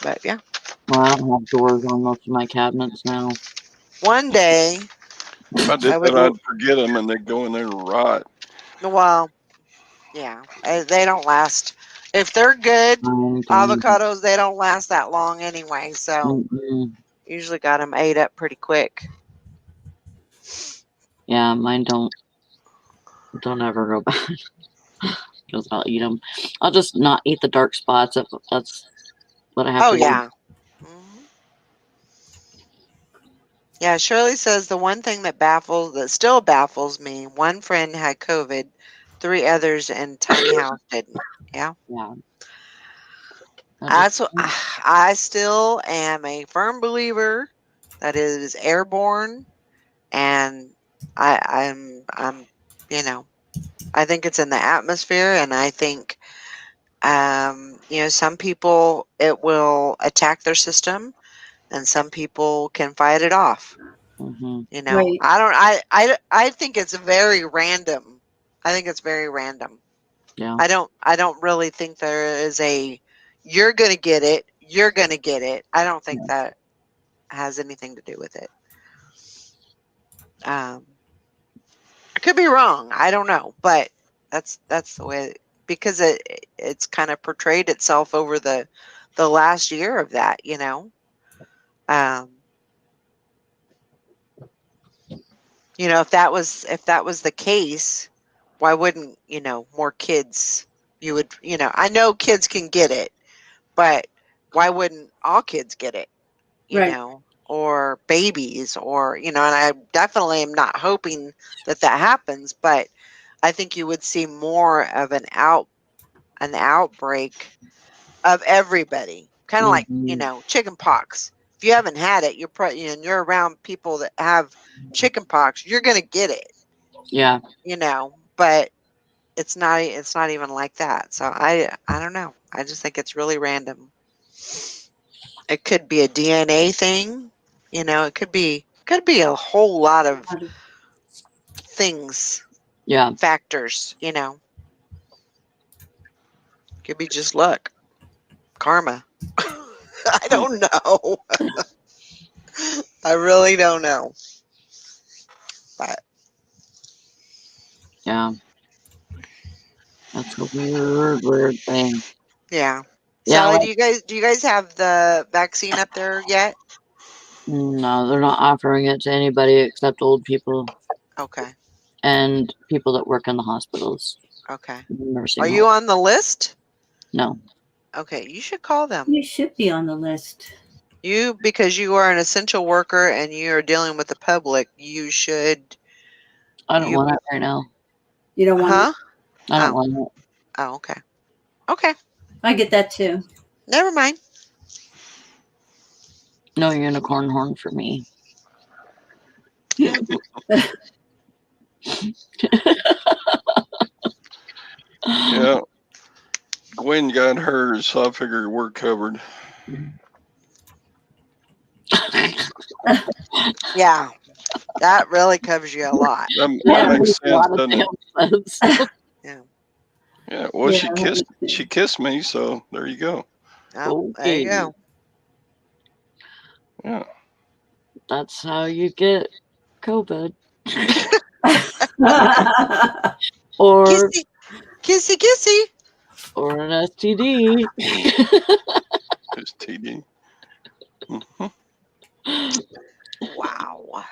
B: But yeah,
D: Well, I don't have doors on most of my cabinets now.
B: one day
C: If I did
B: I would.
C: that, I'd forget them and they'd go in there to rot.
B: Well, yeah, they don't last. If they're good
D: Mine don't.
B: avocados, they don't last that long anyway. So
D: Mm-mm.
B: usually got them ate up pretty quick.
D: Yeah, mine don't ever go bad because I'll eat them. I'll just not eat the dark spots if that's what I have
B: Oh
D: to do.
B: yeah. Mhm. Yeah, Shirley says the one thing that still baffles me, one friend had COVID, three others in tiny house didn't. Yeah.
D: Yeah,
B: I still am a firm believer that it is airborne, and I'm I think it's in the atmosphere, and I think some people it will attack their system, and some people can fight it off.
A: Right.
B: I think it's very random. I think it's very random.
D: Yeah.
B: I don't really think there is a you're gonna get it, you're gonna get it. I don't think that has anything to do with it. I could be wrong. I don't know, but that's the way because it's kind of portrayed itself over the last year of that, if that was the case, why wouldn't more kids? You would I know kids can get it, but why wouldn't all kids get it?
A: Right.
B: Or babies, or and I definitely am not hoping that happens, but I think you would see more of an outbreak of everybody, kind of like chicken pox. If you haven't had it, and you're around people that have chicken pox, you're gonna get it.
D: Yeah.
B: But it's not even like that. So I don't know. I just think it's really random. It could be a DNA thing, it could be a whole lot of things, factors, could be just luck, karma. I don't know. I really don't know. But
D: yeah, that's a weird thing.
B: Yeah.
D: Yeah,
B: Sally,
D: like-
B: do you guys have the vaccine up there yet?
D: No, they're not offering it to anybody except old people
B: Okay.
D: and people that work in the hospitals.
B: Okay.
D: Nursing
B: Are you on the list?
D: No.
B: Okay, you should call them.
A: You should be on the list.
B: Because you are an essential worker and you are dealing with the public, you should.
D: I don't want it right now.
A: You don't want it?
D: I don't want it.
B: Oh, okay. Okay.
A: I get that too.
B: Never mind.
D: No unicorn horn for me.
C: Yeah. Gwen got hers, so I figured we're covered.
B: Yeah. That really covers you a lot.
C: That makes sense, doesn't it?
B: Yeah.
C: Yeah. Well,
A: Yeah,
C: she kissed me, so there you go.
B: Oh, there you go.
C: Yeah.
D: That's how you get COVID. Or
B: Kissy, kissy, kissy.
D: Or an STD.
C: It's TD.
B: Wow.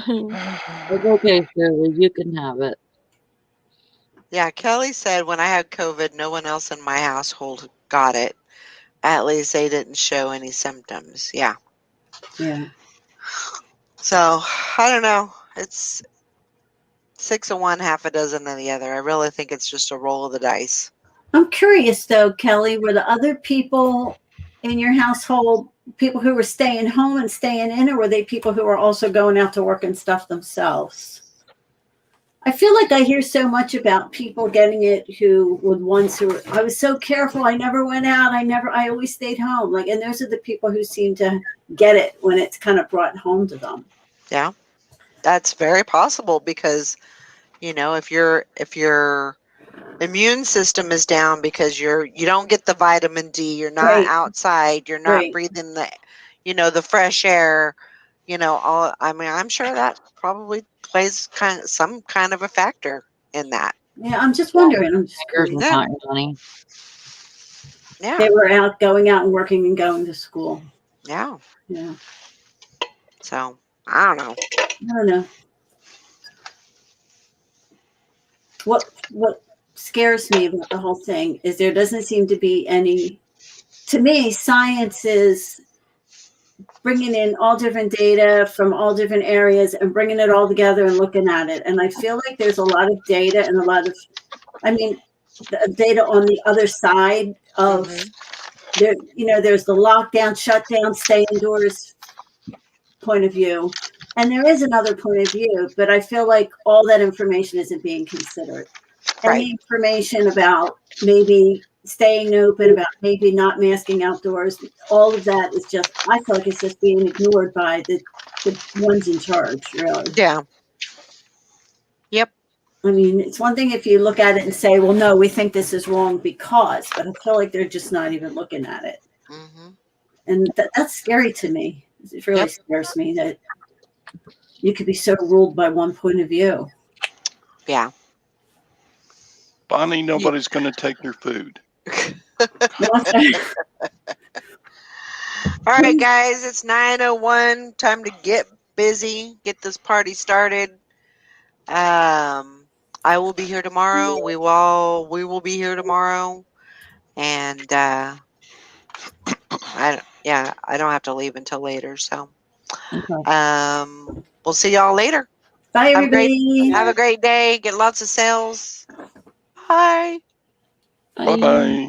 D: It's okay, Shirley. You can have it.
B: Yeah, Kelly said when I had COVID, no one else in my household got it. At least they didn't show any symptoms. Yeah.
A: Yeah.
B: So, I don't know. It's 6 of one, half a dozen of the other. I really think it's just a roll of the dice.
A: I'm curious though, Kelly, were the other people in your household people who were staying home and staying in, or were they people who were also going out to work and stuff themselves? I feel like I hear so much about people getting it who were ones who were, I was so careful. I never went out. I always stayed home. And those are the people who seem to get it when it's kind of brought home to them.
B: Yeah, that's very possible because, if your immune system is down because you don't get the vitamin D, you're not outside, you're not breathing the fresh air, I'm sure that probably plays some kind of a factor in that.
A: Yeah, I'm just wondering. I'm just curious.
B: Yeah.
A: They were going out and working and going to school.
B: Yeah.
A: Yeah.
B: So, I don't know.
A: What scares me about the whole thing is there doesn't seem to be any, to me, science is bringing in all different data from all different areas and bringing it all together and looking at it. And I feel like there's a lot of data and the data on the other side of there. You know, there's the lockdown, shutdown, stay indoors point of view, and there is another point of view. But I feel like all that information isn't being considered. Any information about maybe staying open, about maybe not masking outdoors, all of that is just, I feel like it's just being ignored by the ones in charge, really.
B: Yeah. Yep.
A: I mean, it's one thing if you look at it and say, well, no, we think this is wrong because, but I feel like they're just not even looking at it. And that's scary to me. It really scares me that you could be so ruled by one point of view.
B: Yeah.
C: Bonnie, nobody's going to take your food.
B: All right, guys, it's 9:01. Time to get busy, get this party started. I will be here tomorrow. We will be here tomorrow, and I don't have to leave until later. So, we'll see y'all later.
A: Bye, everybody.
B: Have a great day. Get lots of sales. Bye.
C: Bye bye.